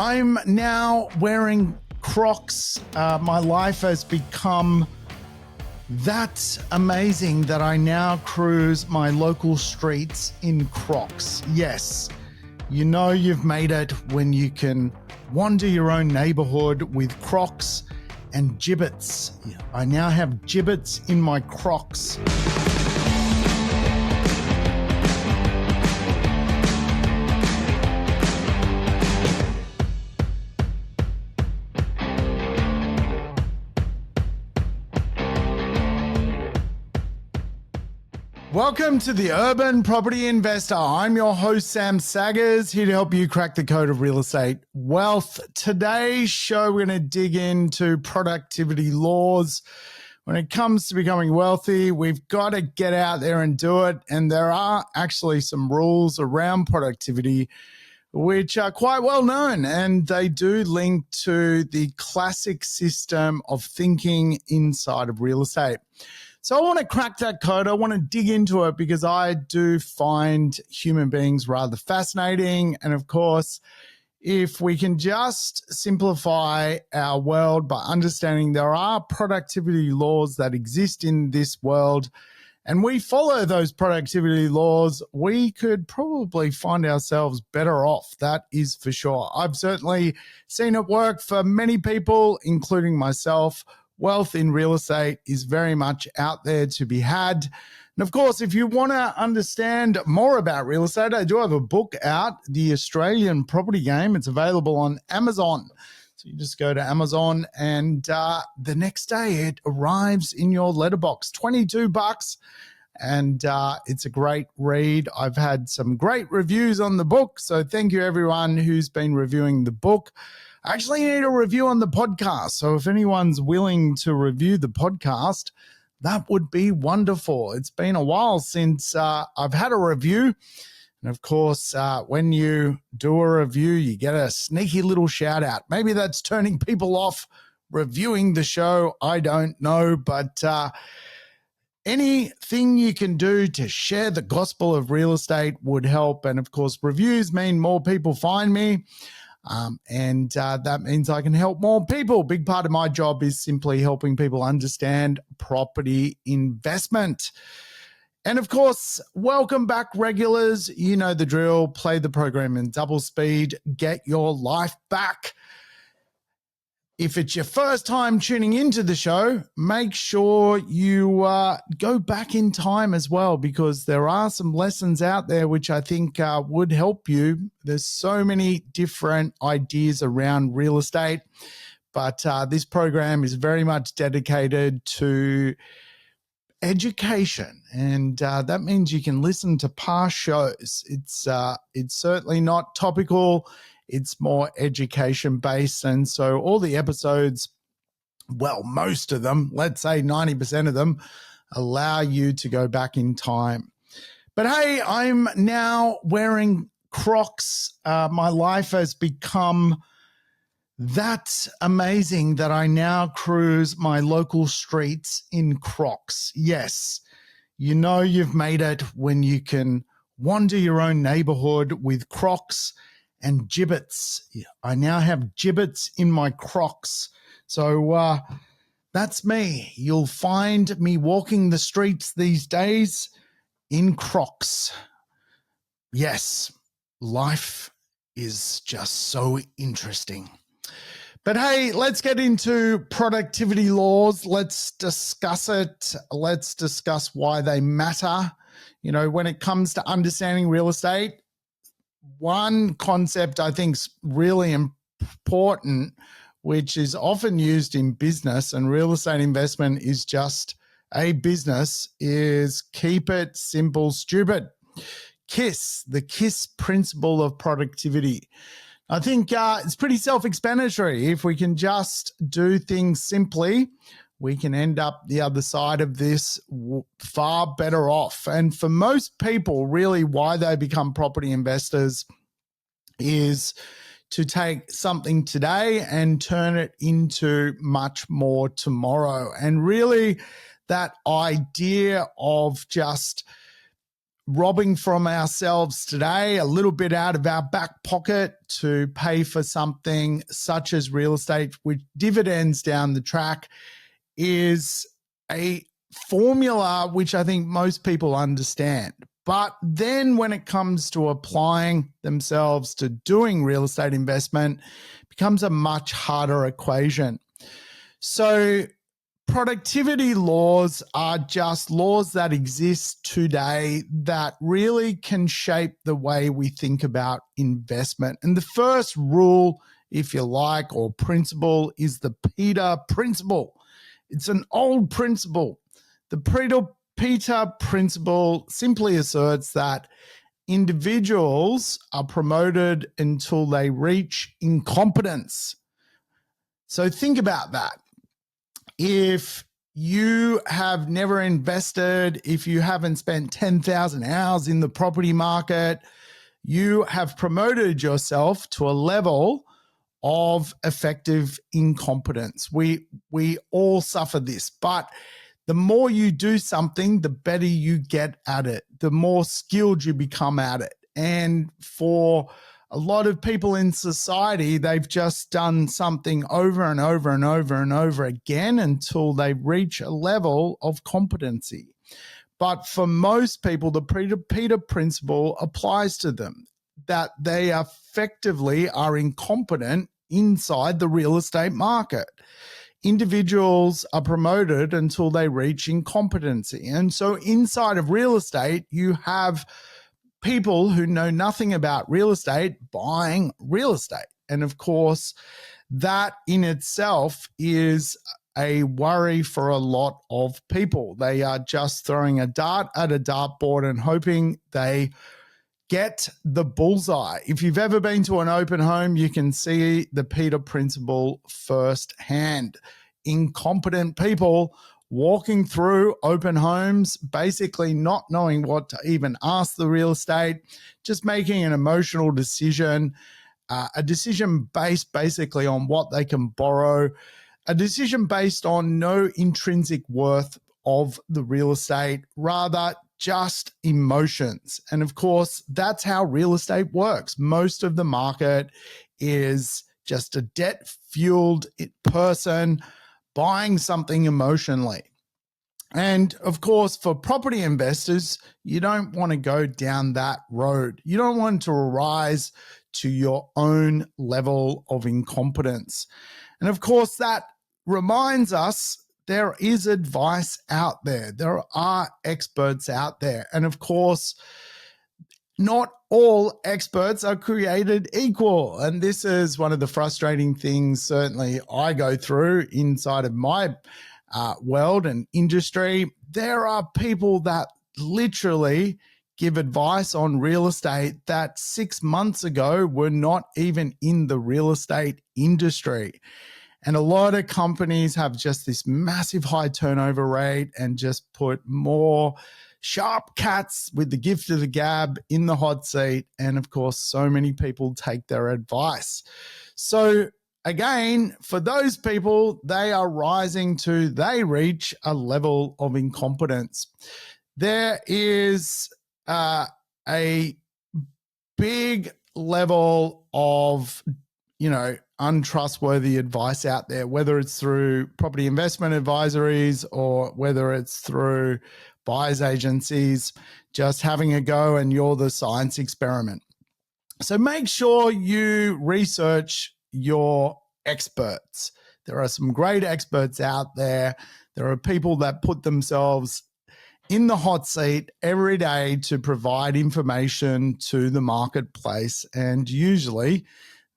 I'm now wearing Crocs. My life has become that amazing that I now cruise my local streets in Crocs. Yes, you know you've made it when you can wander your own neighborhood with Crocs and gibbets. I now have gibbets in my Crocs. Welcome to the Urban Property Investor. I'm your host, Sam Saggers, here to help you crack the code of real estate wealth. Today's show, we're going to dig into productivity laws. When it comes to becoming wealthy, we've got to get out there and do it. And there are actually some rules around productivity which are quite well known, and they do link to the classic system of thinking inside of real estate. So I want to crack that code. I want to dig into it because I do find human beings rather fascinating. And of course, if we can just simplify our world by understanding there are productivity laws that exist in this world, and we follow those productivity laws, we could probably find ourselves better off. That is for sure. I've certainly seen it work for many people, including myself. Wealth in real estate is very much out there to be had. And of course, if you want to understand more about real estate, I do have a book out, The Australian Property Game. It's available on Amazon. So you just go to Amazon and the next day it arrives in your letterbox, $22. And it's a great read. I've had some great reviews on the book. So thank you everyone who's been reviewing the book. I actually need a review on the podcast. So if anyone's willing to review the podcast, that would be wonderful. It's been a while since I've had a review. And of course, when you do a review, you get a sneaky little shout out. Maybe that's turning people off reviewing the show. I don't know. But anything you can do to share the gospel of real estate would help. And of course, reviews mean more people find me. And that means I can help more people. Big part of my job is simply helping people understand property investment. And of course, welcome back, regulars. You know the drill. Play the program in double speed. Get your life back. If it's your first time tuning into the show, make sure you go back in time as well, because there are some lessons out there which I think would help you. There's so many different ideas around real estate, but this program is very much dedicated to education, and that means you can listen to past shows. It's certainly not topical. It's more education-based, and so all the episodes, well, most of them, let's say 90% of them, allow you to go back in time. But hey, I'm now wearing Crocs. My life has become that amazing that I now cruise my local streets in Crocs. Yes, you know you've made it when you can wander your own neighborhood with Crocs and gibbets. I now have gibbets in my Crocs. So that's me. You'll find me walking the streets these days in Crocs. Yes, life is just so interesting. But hey, let's get into productivity laws. Let's discuss it. Let's discuss why they matter. You know, when it comes to understanding real estate, one concept I think is really important, which is often used in business, and real estate investment is just a business, is keep it simple, stupid. KISS, the KISS principle of productivity. I think it's pretty self-explanatory. If we can just do things simply, we can end up the other side of this far better off. And for most people, really why they become property investors is to take something today and turn it into much more tomorrow. And really that idea of just robbing from ourselves today, a little bit out of our back pocket to pay for something such as real estate, which dividends down the track, is a formula which I think most people understand. But then when it comes to applying themselves to doing real estate investment, it becomes a much harder equation. So productivity laws are just laws that exist today that really can shape the way we think about investment. And the first rule, if you like, or principle, is the Peter Principle. It's an old principle. The Peter Principle simply asserts that individuals are promoted until they reach incompetence. So think about that. If you have never invested, if you haven't spent 10,000 hours in the property market, you have promoted yourself to a level of effective incompetence. We all suffer this, but the more you do something, the better you get at it, the more skilled you become at it. And for a lot of people in society, they've just done something over and over and over and over again until they reach a level of competency. But for most people, the Peter Principle applies to them, that they effectively are incompetent inside the real estate market. Individuals are promoted until they reach incompetency. And so inside of real estate, you have people who know nothing about real estate buying real estate. And of course, that in itself is a worry for a lot of people. They are just throwing a dart at a dartboard and hoping they get the bullseye. If you've ever been to an open home, you can see the Peter Principle firsthand. Incompetent people walking through open homes, basically not knowing what to even ask the real estate, just making an emotional decision, a decision based basically on what they can borrow, a decision based on no intrinsic worth of the real estate, rather just emotions. And of course, that's how real estate works. Most of the market is just a debt-fueled person buying something emotionally. And of course, for property investors, you don't want to go down that road. You don't want to rise to your own level of incompetence. And of course, that reminds us there is advice out there. There are experts out there. And of course, not all experts are created equal. And this is one of the frustrating things certainly I go through inside of my world and industry. There are people that literally give advice on real estate that 6 months ago were not even in the real estate industry. And a lot of companies have just this massive high turnover rate and just put more sharp cats with the gift of the gab in the hot seat. And of course, so many people take their advice. So again, for those people, they reach a level of incompetence. There is a big level of, untrustworthy advice out there, whether it's through property investment advisories or whether it's through buyers agencies, just having a go and you're the science experiment. So make sure you research your experts. There are some great experts out there. There are people that put themselves in the hot seat every day to provide information to the marketplace. And usually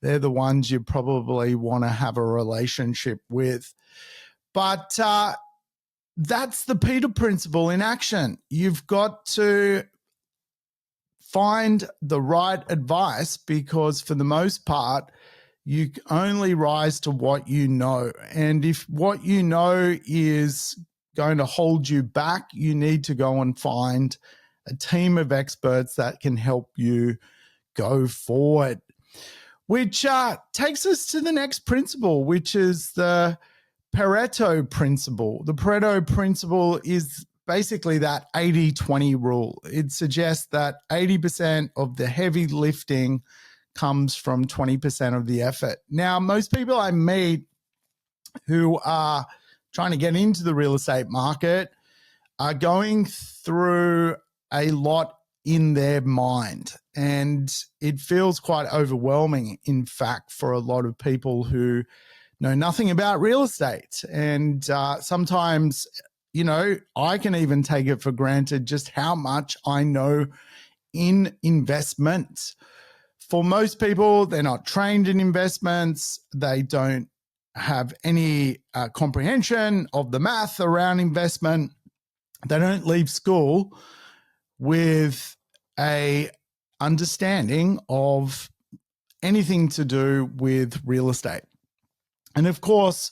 they're the ones you probably want to have a relationship with. But that's the Peter Principle in action. You've got to find the right advice because for the most part, you only rise to what you know. And if what you know is going to hold you back, you need to go and find a team of experts that can help you go forward. Which takes us to the next principle, which is the Pareto Principle. The Pareto Principle is basically that 80-20 rule. It suggests that 80% of the heavy lifting comes from 20% of the effort. Now, most people I meet who are trying to get into the real estate market are going through a lot in their mind, and it feels quite overwhelming, in fact, for a lot of people who know nothing about real estate. And sometimes, I can even take it for granted just how much I know in investments. For most people, they're not trained in investments. They don't have any comprehension of the math around investment. They don't leave school with a understanding of anything to do with real estate. And of course,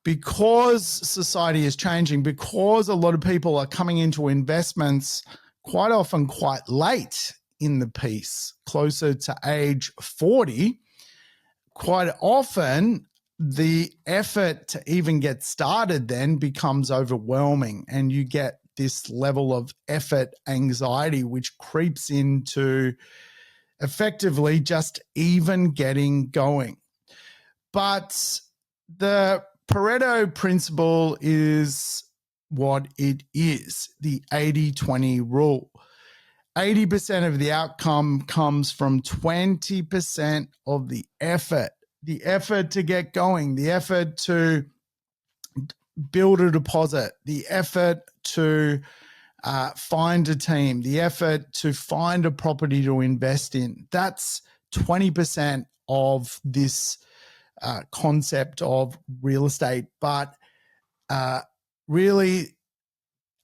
because society is changing, because a lot of people are coming into investments quite often quite late in the piece, closer to age 40, quite often the effort to even get started then becomes overwhelming, and you get this level of effort anxiety, which creeps into effectively just even getting going. But the Pareto Principle is what it is, the 80-20 rule. 80% of the outcome comes from 20% of the effort to get going, the effort to build a deposit, the effort to find a team, the effort to find a property to invest in. That's 20% of this concept of real estate. But really,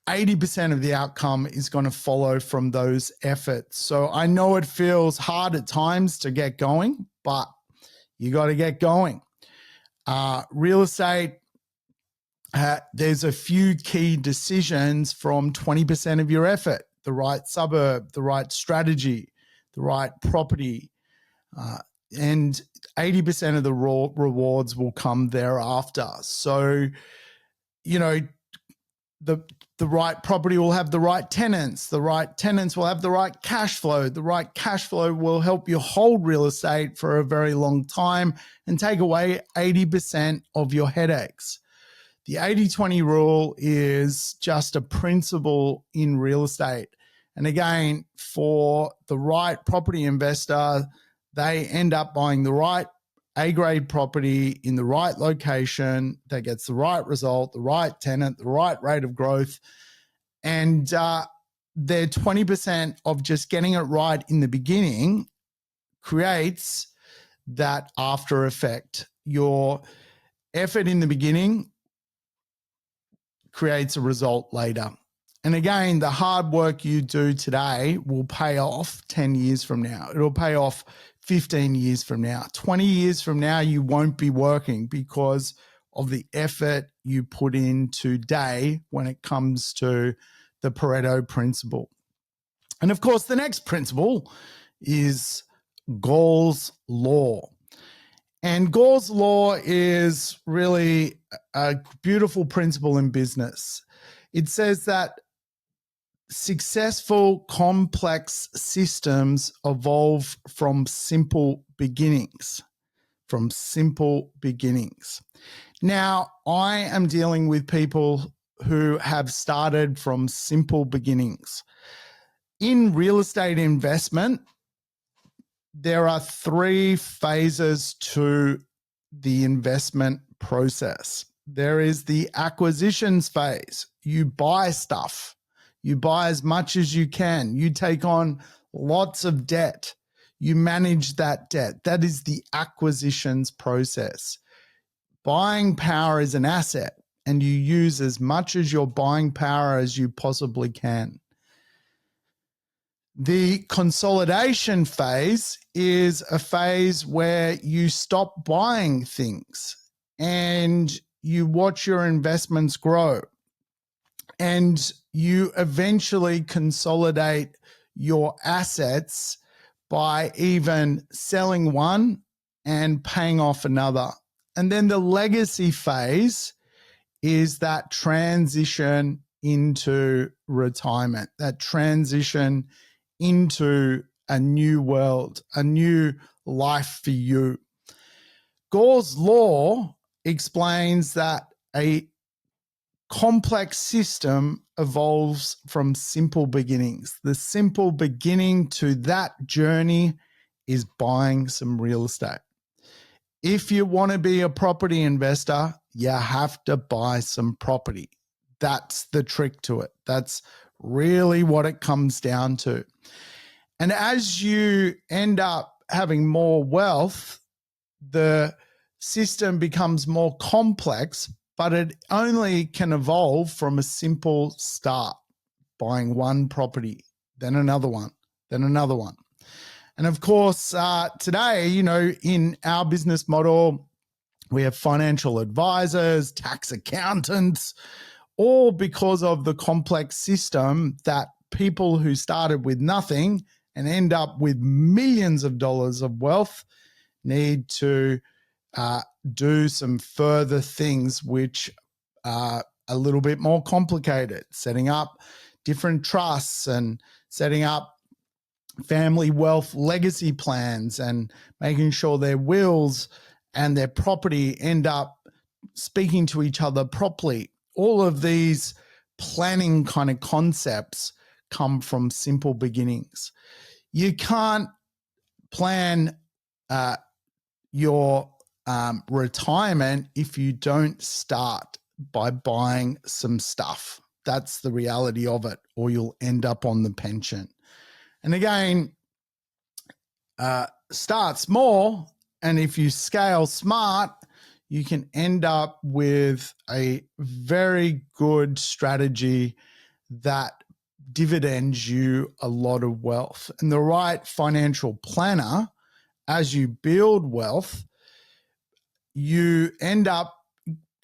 80% of the outcome is going to follow from those efforts. So I know it feels hard at times to get going, but you got to get going. Real estate, there's a few key decisions from 20% of your effort: the right suburb, the right strategy, the right property, and 80% of the rewards will come thereafter. So, the right property will have the right tenants. The right tenants will have the right cash flow. The right cash flow will help you hold real estate for a very long time and take away 80% of your headaches. The 80-20 rule is just a principle in real estate. And again, for the right property investor, they end up buying the right A-grade property in the right location that gets the right result, the right tenant, the right rate of growth. And their 20% of just getting it right in the beginning creates that after effect. Your effort in the beginning creates a result later. And again, the hard work you do today will pay off 10 years from now. It'll pay off 15 years from now. 20 years from now, you won't be working because of the effort you put in today when it comes to the Pareto Principle. And of course, the next principle is Gore's Law. And Gore's Law is really a beautiful principle in business. It says that successful complex systems evolve from simple beginnings. Now, I am dealing with people who have started from simple beginnings. In real estate investment, there are 3 phases to the investment process. There is the acquisitions phase. You buy stuff. You buy as much as you can. You take on lots of debt. You manage that debt. That is the acquisitions process. Buying power is an asset, and you use as much as your buying power as you possibly can. The consolidation phase is a phase where you stop buying things and you watch your investments grow, and you eventually consolidate your assets by even selling one and paying off another. And then the legacy phase is that transition into retirement, that transition into a new world, a new life for you. Gore's law explains that a complex system evolves from simple beginnings. The simple beginning to that journey is buying some real estate. If you want to be a property investor, you have to buy some property. That's the trick to it. That's really what it comes down to. And as you end up having more wealth, the system becomes more complex, but it only can evolve from a simple start, buying one property, then another one, then another one. And of course, today, in our business model, we have financial advisors, tax accountants, all because of the complex system that people who started with nothing and end up with millions of dollars of wealth need to do some further things which are a little bit more complicated, setting up different trusts and setting up family wealth legacy plans and making sure their wills and their property end up speaking to each other properly. All of these planning kind of concepts come from simple beginnings. You can't plan your retirement if you don't start by buying some stuff. That's the reality of it, or you'll end up on the pension. And again, start small, and if you scale smart, you can end up with a very good strategy that dividends you a lot of wealth. And the right financial planner, as you build wealth, you end up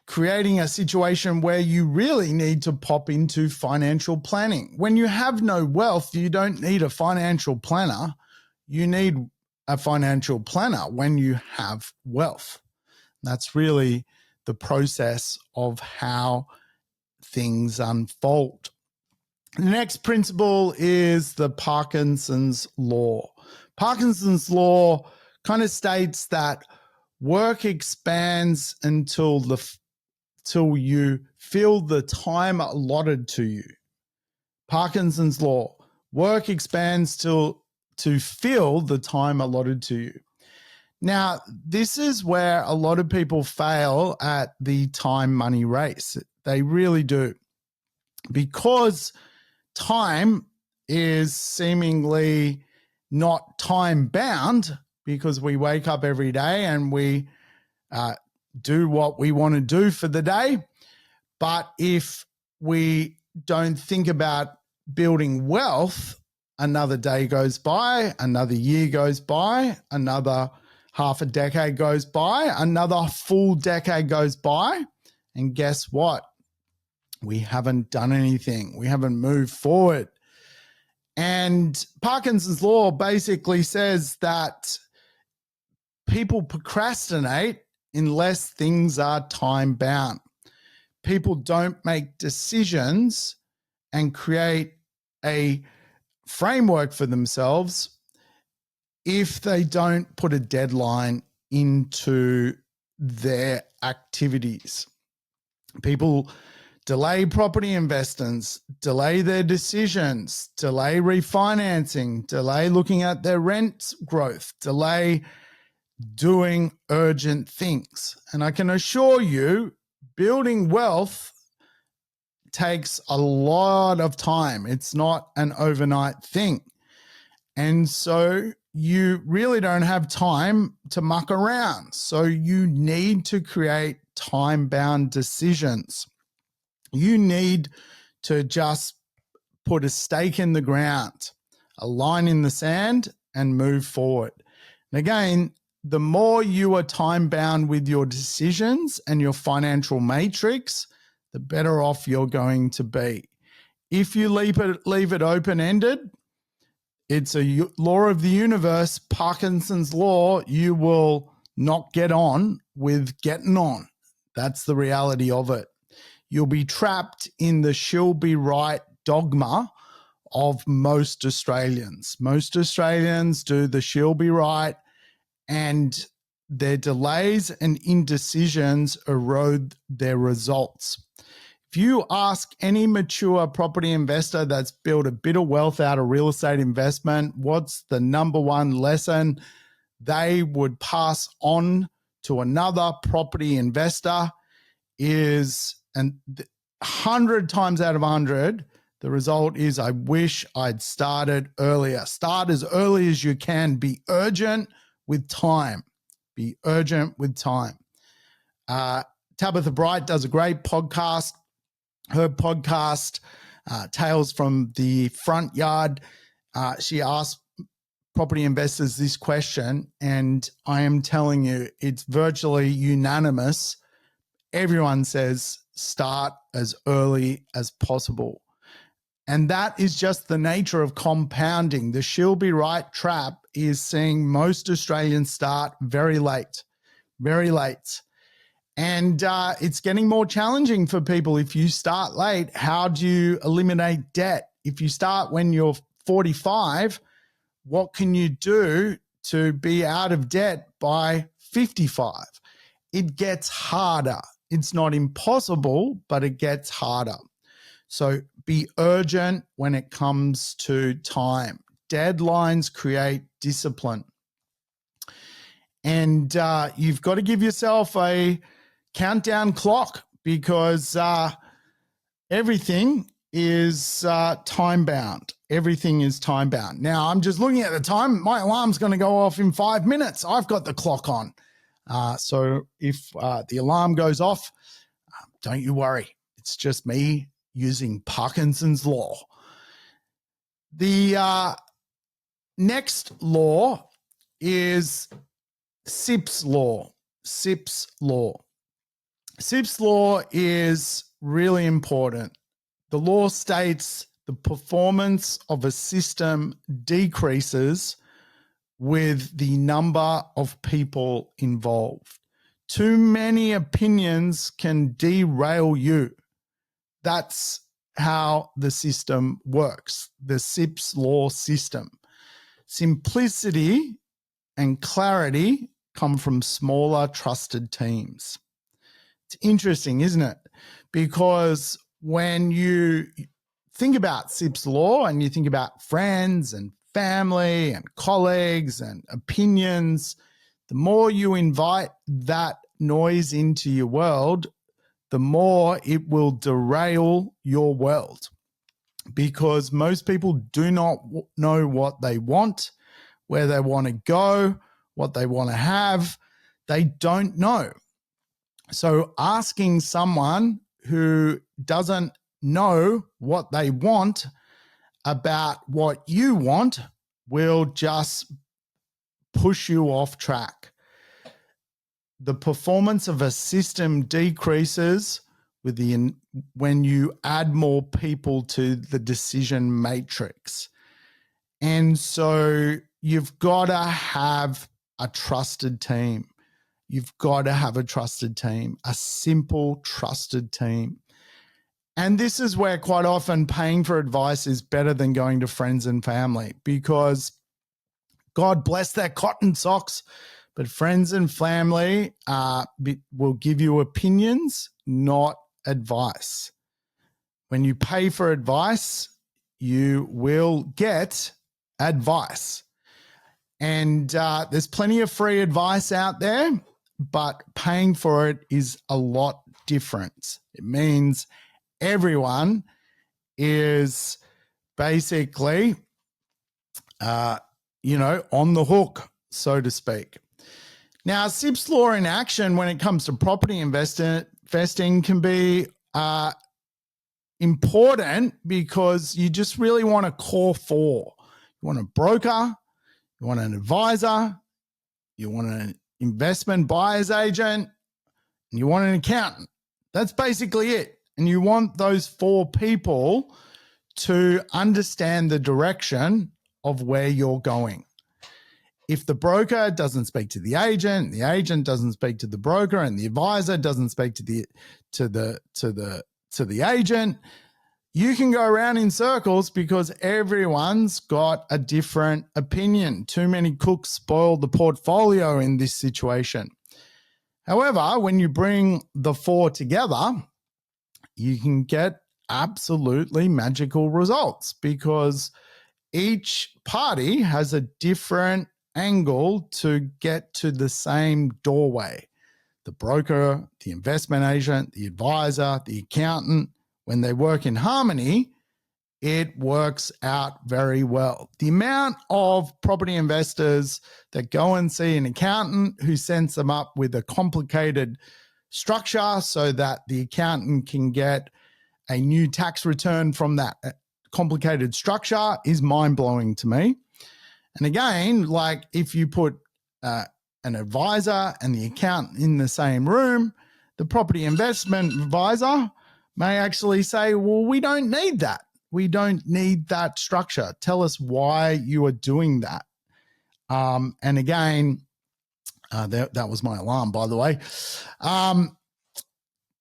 creating a situation where you really need to pop into financial planning. When you have no wealth, you don't need a financial planner. You need a financial planner when you have wealth. That's really the process of how things unfold. The next principle is the Parkinson's law. Parkinson's law kind of states that work expands until you fill the time allotted to you. Parkinson's law. Work expands to fill the time allotted to you. Now, this is where a lot of people fail at the time money race. They really do. Because time is seemingly not time bound, because we wake up every day and we do what we want to do for the day. But if we don't think about building wealth, another day goes by, another year goes by, another half a decade goes by, another full decade goes by, and guess what? We haven't done anything. We haven't moved forward. And Parkinson's law basically says that people procrastinate unless things are time bound. People don't make decisions and create a framework for themselves if they don't put a deadline into their activities. People delay property investments, delay their decisions, delay refinancing, delay looking at their rent growth, delay doing urgent things. And I can assure you, building wealth takes a lot of time. It's not an overnight thing. And so you really don't have time to muck around. So you need to create time-bound decisions. You need to just put a stake in the ground, a line in the sand, and move forward. And again, the more you are time-bound with your decisions and your financial matrix, the better off you're going to be. If you leave it open-ended, it's a law of the universe, Parkinson's law, you will not get on with getting on. That's the reality of it. you'll be trapped in the she'll be right dogma of most Australians. Most Australians do the she'll be right, and their delays and indecisions erode their results. If you ask any mature property investor that's built a bit of wealth out of real estate investment, what's the number one lesson they would pass on to another property investor is, and 100 times out of 100, the result is, I wish I'd started earlier. Start as early as you can. Be urgent with time. Be urgent with time. Tabitha Bright does a great podcast. Her podcast, Tales from the Front Yard, she asked property investors this question, and I am telling you, it's virtually unanimous. Everyone says start as early as possible. And that is just the nature of compounding. The she'll be right trap is seeing most Australians start very late, very late. And it's getting more challenging for people. If you start late, how do you eliminate debt? If you start when you're 45, what can you do to be out of debt by 55? It gets harder. It's not impossible, but it gets harder. So be urgent when it comes to time. Deadlines create discipline. And you've got to give yourself a countdown clock, because everything is time bound. Everything is time bound. Now, I'm just looking at the time. My alarm's going to go off in 5 minutes. I've got the clock on. So if the alarm goes off, don't you worry. It's just me using Parkinson's law. The next law is Sips law. Sips law. Sips law is really important. The law states the performance of a system decreases with the number of people involved. Too many opinions can derail you. That's how the system works, the Sips law system. Simplicity and clarity come from smaller, trusted teams. It's interesting, isn't it? Because when you think about Sips law and you think about friends and family and colleagues and opinions, the more you invite that noise into your world, the more it will derail your world, because most people do not know what they want, where they want to go, what they want to have. They don't know. So asking someone who doesn't know what they want about what you want will just push you off track. The performance of a system decreases when you add more people to the decision matrix. And so you've got to have a trusted team. You've got to have a trusted team, a simple, trusted team. And this is where quite often paying for advice is better than going to friends and family, because God bless their cotton socks, but friends and family will give you opinions, not advice. When you pay for advice, you will get advice. And there's plenty of free advice out there, but paying for it is a lot different. It means everyone is basically, on the hook, so to speak. Now, Sips law in action when it comes to property investing can be important, because you just really want a core four. You want a broker, you want an advisor, you want an investment buyer's agent, and you want an accountant. That's basically it. And you want those four people to understand the direction of where you're going. If the broker doesn't speak to the agent doesn't speak to the broker, and the advisor doesn't speak to the to the agent. You can go around in circles because everyone's got a different opinion. Too many cooks spoil the portfolio in this situation. However, when you bring the four together, you can get absolutely magical results because each party has a different angle to get to the same doorway. The broker, the investment agent, the advisor, the accountant, when they work in harmony, it works out very well. The amount of property investors that go and see an accountant who sends them up with a complicated structure so that the accountant can get a new tax return from that complicated structure is mind-blowing to me. And again, like if you put an advisor and the accountant in the same room, the property investment advisor may actually say, well, we don't need that. We don't need that structure. Tell us why you are doing that. And again, that was my alarm, by the way.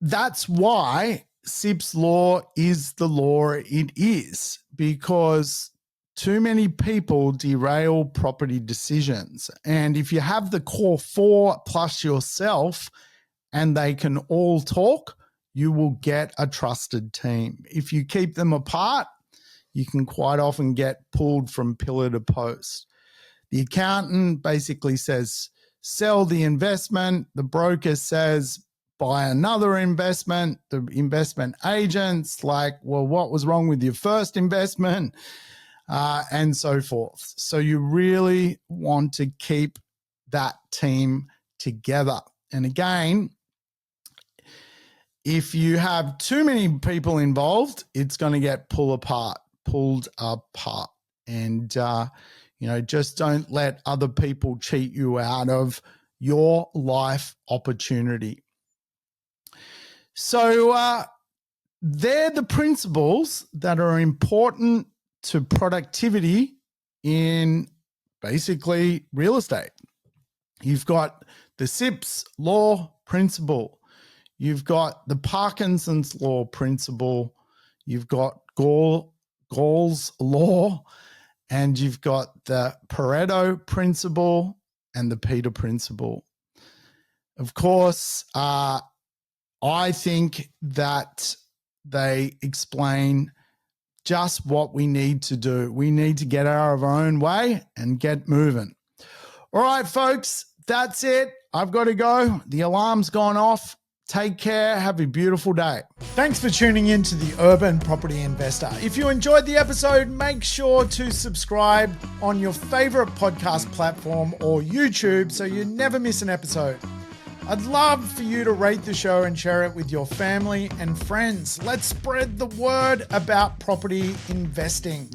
That's why SIP's law is the law it is, because too many people derail property decisions. And if you have the core four plus yourself and they can all talk, you will get a trusted team. If you keep them apart, you can quite often get pulled from pillar to post. The accountant basically says, sell the investment. The broker says, buy another investment. The investment agent's like, well, what was wrong with your first investment? And so forth. So you really want to keep that team together. And again, if you have too many people involved, it's going to get pulled apart. And, just don't let other people cheat you out of your life opportunity. So they're the principles that are important to productivity in basically real estate. You've got the SIP's law principle. You've got the Parkinson's law principle. You've got Gore's law, and you've got the Pareto Principle and the Peter Principle. Of course, I think that they explain just what we need to do. We need to get out of our own way and get moving. All right, folks, that's it. I've got to go. The alarm's gone off. Take care. Have a beautiful day. Thanks for tuning in to the Urban Property Investor. If you enjoyed the episode, make sure to subscribe on your favorite podcast platform or YouTube so you never miss an episode. I'd love for you to rate the show and share it with your family and friends. Let's spread the word about property investing.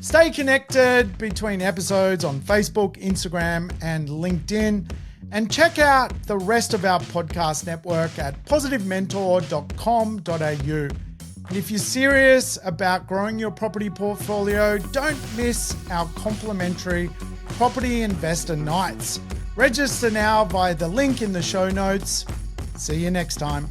Stay connected between episodes on Facebook, Instagram, and LinkedIn. And check out the rest of our podcast network at positivementor.com.au. And if you're serious about growing your property portfolio, don't miss our complimentary Property Investor Nights. Register now via the link in the show notes. See you next time.